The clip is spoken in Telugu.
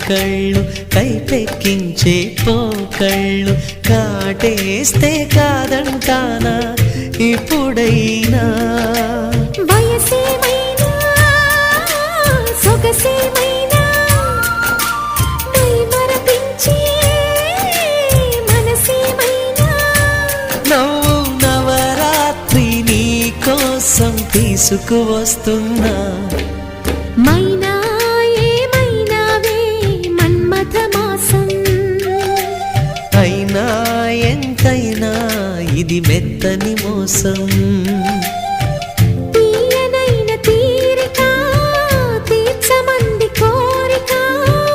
కళ్ళు కైపెక్కించే పోకళ్ళు కాటేస్తే కాదంటానా ఇప్పుడైనా వయసేమైనా సొగసేమైనా మరపించే మనసేమైనా నవ్వు నవరాత్రి నీ కోసం తీసుకువస్తున్నా మైనా ఏమైనావే మన్మథ మాసం అయినా ఎంతైనా ఇది మెత్తని మోసం